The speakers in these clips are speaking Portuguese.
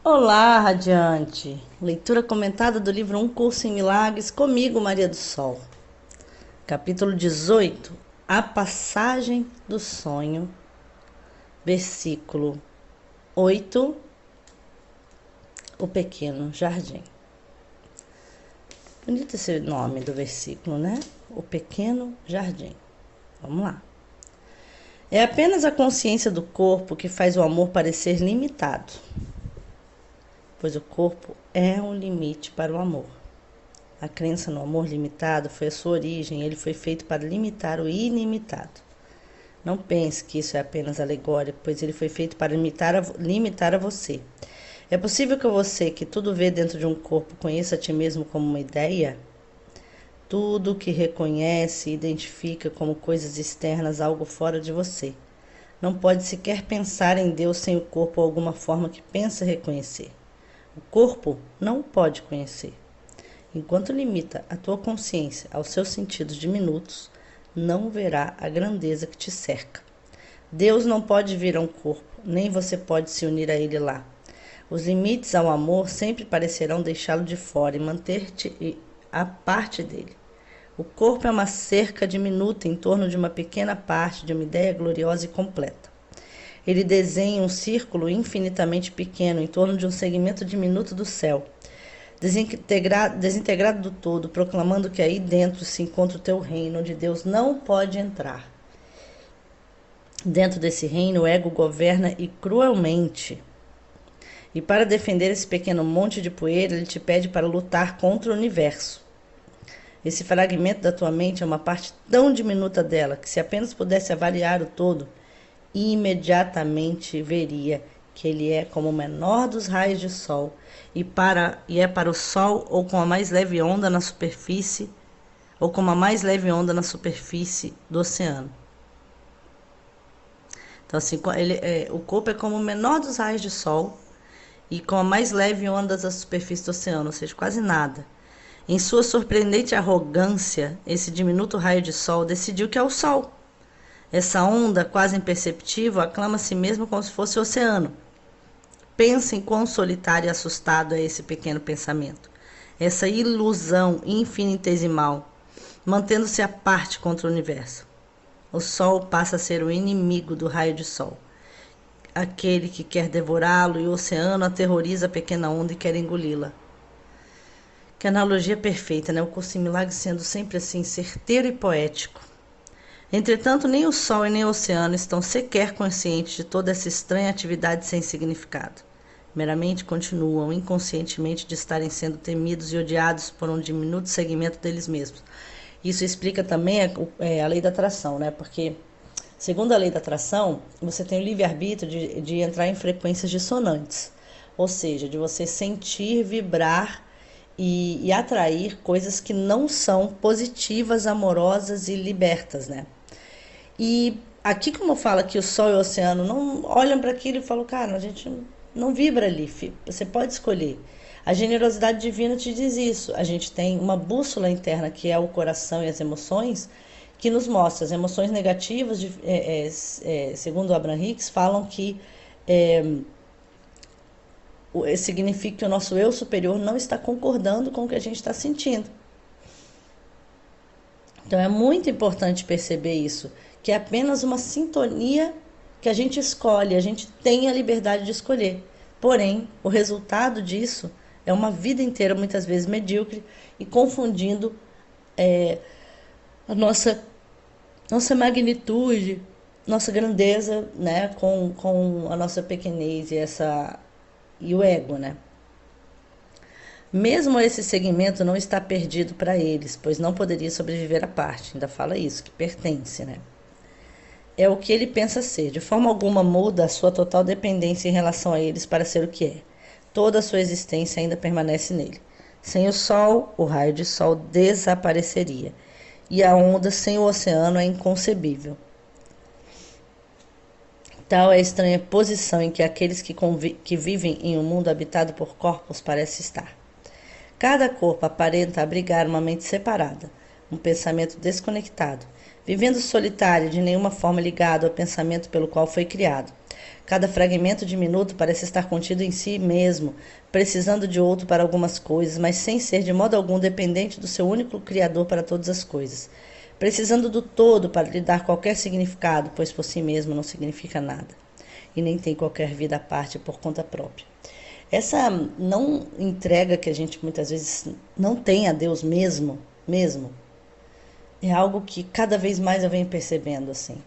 Olá, Radiante! Leitura comentada do livro Um Curso em Milagres, comigo, Maria do Sol. Capítulo 18, A Passagem do Sonho, versículo 8, O Pequeno Jardim. Bonito esse nome do versículo, né? O Pequeno Jardim. Vamos lá. É apenas a consciência do corpo que faz o amor parecer limitado, pois o corpo é um limite para o amor. A crença no amor limitado foi a sua origem, ele foi feito para limitar o ilimitado. Não pense que isso é apenas alegórico, pois ele foi feito para limitar a você. É possível que você, que tudo vê dentro de um corpo, conheça a ti mesmo como uma ideia? Tudo o que reconhece e identifica como coisas externas, algo fora de você. Não pode sequer pensar em Deus sem o corpo ou alguma forma que pensa reconhecer. O corpo não pode conhecer. Enquanto limita a tua consciência aos seus sentidos diminutos, não verá a grandeza que te cerca. Deus não pode vir a um corpo, nem você pode se unir a ele lá. Os limites ao amor sempre parecerão deixá-lo de fora e manter-te a parte dele. O corpo é uma cerca diminuta em torno de uma pequena parte de uma ideia gloriosa e completa. Ele desenha um círculo infinitamente pequeno em torno de um segmento diminuto do céu, desintegrado do todo, proclamando que aí dentro se encontra o teu reino, onde Deus não pode entrar. Dentro desse reino, o ego governa e cruelmente. E para defender esse pequeno monte de poeira, ele te pede para lutar contra o universo. Esse fragmento da tua mente é uma parte tão diminuta dela que, se apenas pudesse avaliar o todo, imediatamente veria que ele é como o menor dos raios de sol e é para o sol ou com a mais leve onda na superfície ou como a mais leve onda na superfície do oceano. Então assim, o corpo é como o menor dos raios de sol e com a mais leve onda da superfície do oceano, ou seja, quase nada. Em sua surpreendente arrogância, esse diminuto raio de sol decidiu que é o sol. Essa onda, quase imperceptível, aclama a si mesmo como se fosse o oceano. Pensa em quão solitário e assustado é esse pequeno pensamento. Essa ilusão infinitesimal, mantendo-se à parte contra o universo. O sol passa a ser o inimigo do raio de sol. Aquele que quer devorá-lo, e o oceano aterroriza a pequena onda e quer engoli-la. Que analogia perfeita, né? O curso em milagres sendo sempre assim, certeiro e poético. Entretanto, nem o sol e nem o oceano estão sequer conscientes de toda essa estranha atividade sem significado. Meramente continuam inconscientemente de estarem sendo temidos e odiados por um diminuto segmento deles mesmos. Isso explica também a lei da atração, né? Porque, segundo a lei da atração, você tem o livre-arbítrio de entrar em frequências dissonantes. Ou seja, de você sentir, vibrar e atrair coisas que não são positivas, amorosas e libertas, né? E aqui, como fala que o sol e o oceano não olham para aquilo e falam, cara, a gente não vibra ali, você pode escolher. A generosidade divina te diz isso. A gente tem uma bússola interna, que é o coração e as emoções, que nos mostra as emoções negativas, segundo Abraham Hicks, falam que significa que o nosso eu superior não está concordando com o que a gente está sentindo. Então é muito importante perceber isso, que é apenas uma sintonia que a gente escolhe, a gente tem a liberdade de escolher. Porém, o resultado disso é uma vida inteira, muitas vezes medíocre, e confundindo a nossa magnitude, nossa grandeza, né, com a nossa pequenez e o ego, né? Mesmo esse segmento não está perdido para eles, pois não poderia sobreviver à parte. Ainda fala isso, que pertence, né? É o que ele pensa ser. De forma alguma muda a sua total dependência em relação a eles para ser o que é. Toda a sua existência ainda permanece nele. Sem o sol, o raio de sol desapareceria. E a onda sem o oceano é inconcebível. Tal é a estranha posição em que aqueles que vivem em um mundo habitado por corpos parecem estar. Cada corpo aparenta abrigar uma mente separada, um pensamento desconectado, vivendo solitário, de nenhuma forma ligado ao pensamento pelo qual foi criado. Cada fragmento diminuto parece estar contido em si mesmo, precisando de outro para algumas coisas, mas sem ser de modo algum dependente do seu único Criador para todas as coisas. Precisando do todo para lhe dar qualquer significado, pois por si mesmo não significa nada, e nem tem qualquer vida à parte por conta própria. Essa não entrega que a gente muitas vezes não tem a Deus mesmo, é algo que cada vez mais eu venho percebendo, assim.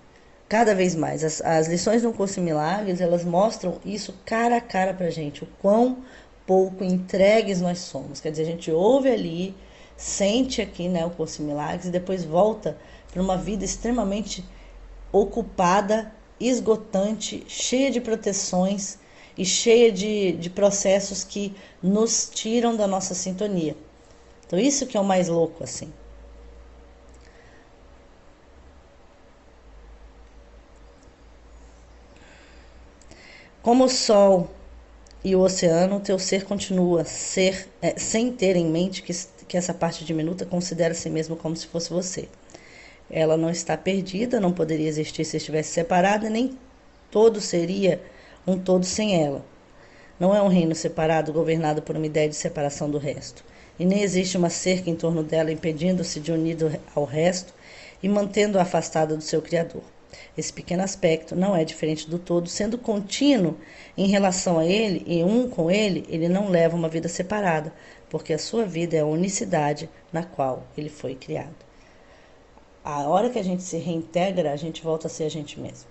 Cada vez mais. As lições do Curso em Milagres, elas mostram isso cara a cara pra gente, o quão pouco entregues nós somos. Quer dizer, a gente ouve ali, sente aqui, né, o Curso em Milagres e depois volta para uma vida extremamente ocupada, esgotante, cheia de proteções e cheia de processos que nos tiram da nossa sintonia. Então isso que é o mais louco, assim. Como o sol e o oceano, teu ser continua sem ter em mente que essa parte diminuta considera a si mesmo como se fosse você. Ela não está perdida, não poderia existir se estivesse separada, nem todo seria um todo sem ela. Não é um reino separado, governado por uma ideia de separação do resto. E nem existe uma cerca em torno dela impedindo-se de unir ao resto e mantendo-a afastada do seu Criador. Esse pequeno aspecto não é diferente do todo, sendo contínuo em relação a ele e um com ele, ele não leva uma vida separada, porque a sua vida é a unicidade na qual ele foi criado. A hora que a gente se reintegra, a gente volta a ser a gente mesmo.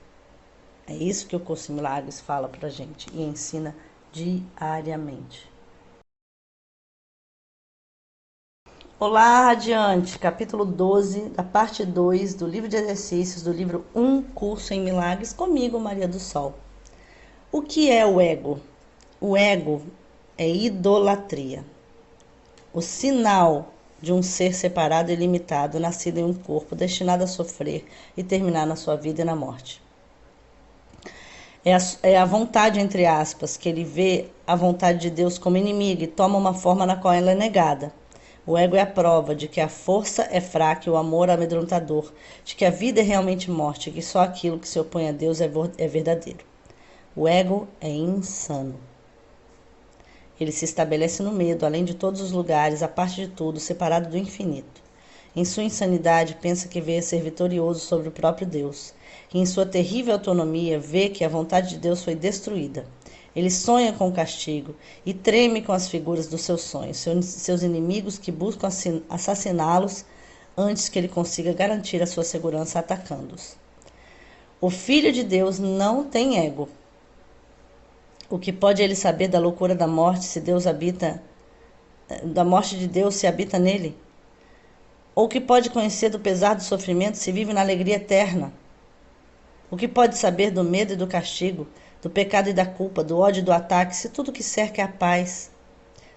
É isso que o Curso em Milagres fala pra gente e ensina diariamente. Olá, Radiante, capítulo 12, da parte 2 do livro de exercícios do livro 1, Curso em Milagres, comigo, Maria do Sol. O que é o ego? O ego é idolatria. O sinal de um ser separado e limitado, nascido em um corpo, destinado a sofrer e terminar na sua vida e na morte. É a vontade, entre aspas, que ele vê a vontade de Deus como inimiga e toma uma forma na qual ela é negada. O ego é a prova de que a força é fraca e o amor amedrontador, de que a vida é realmente morte e que só aquilo que se opõe a Deus é verdadeiro. O ego é insano. Ele se estabelece no medo, além de todos os lugares, a parte de tudo, separado do infinito. Em sua insanidade, pensa que veio a ser vitorioso sobre o próprio Deus. E em sua terrível autonomia, vê que a vontade de Deus foi destruída. Ele sonha com o castigo e treme com as figuras dos seus sonhos, seus inimigos que buscam assassiná-los antes que ele consiga garantir a sua segurança atacando-os. O Filho de Deus não tem ego. O que pode ele saber da loucura da morte se Deus habita, da morte de Deus se habita nele? Ou o que pode conhecer do pesar do sofrimento se vive na alegria eterna? O que pode saber do medo e do castigo, do pecado e da culpa, do ódio e do ataque, se tudo que cerca é a paz?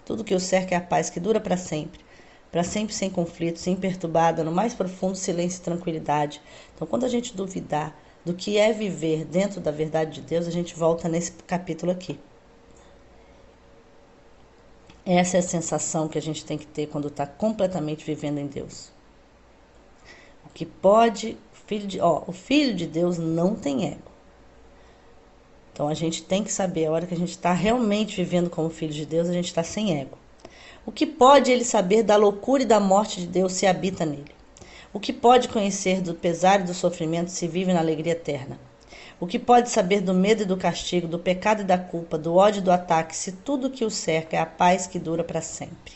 Tudo que o cerca é a paz que dura para sempre sem conflitos, imperturbada, no mais profundo silêncio e tranquilidade. Então, quando a gente duvidar do que é viver dentro da verdade de Deus, a gente volta nesse capítulo aqui. Essa é a sensação que a gente tem que ter quando está completamente vivendo em Deus. O que pode, o Filho de Deus não tem ego. Então a gente tem que saber, a hora que a gente está realmente vivendo como Filho de Deus, a gente está sem ego. O que pode ele saber da loucura e da morte de Deus se habita nele? O que pode conhecer do pesar e do sofrimento se vive na alegria eterna? O que pode saber do medo e do castigo, do pecado e da culpa, do ódio e do ataque, se tudo que o cerca é a paz que dura para sempre?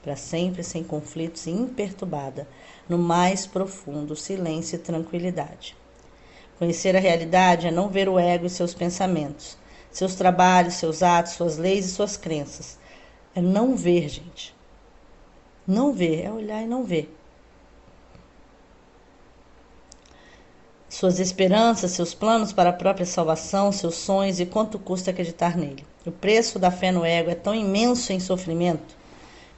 Para sempre, sem conflitos e imperturbada, no mais profundo silêncio e tranquilidade. Conhecer a realidade é não ver o ego e seus pensamentos, seus trabalhos, seus atos, suas leis e suas crenças. É não ver, gente. Não ver, é olhar e não ver. Suas esperanças, seus planos para a própria salvação, seus sonhos e quanto custa acreditar nele. O preço da fé no ego é tão imenso em sofrimento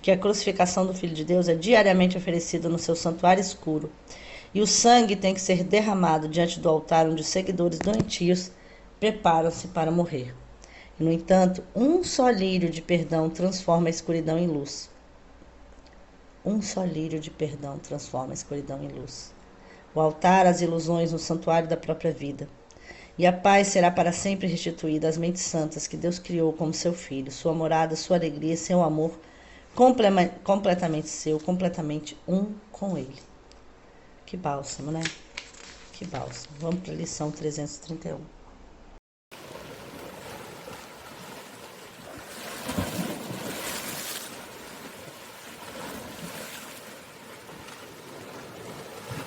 que a crucificação do Filho de Deus é diariamente oferecida no seu santuário escuro. E o sangue tem que ser derramado diante do altar onde os seguidores doentios preparam-se para morrer. E, no entanto, um só lírio de perdão transforma a escuridão em luz. Um só lírio de perdão transforma a escuridão em luz. O altar, as ilusões no santuário da própria vida. E a paz será para sempre restituída às mentes santas que Deus criou como seu filho, sua morada, sua alegria, seu amor, completamente seu, completamente um com ele. Que bálsamo, né? Que bálsamo. Vamos para a lição 331.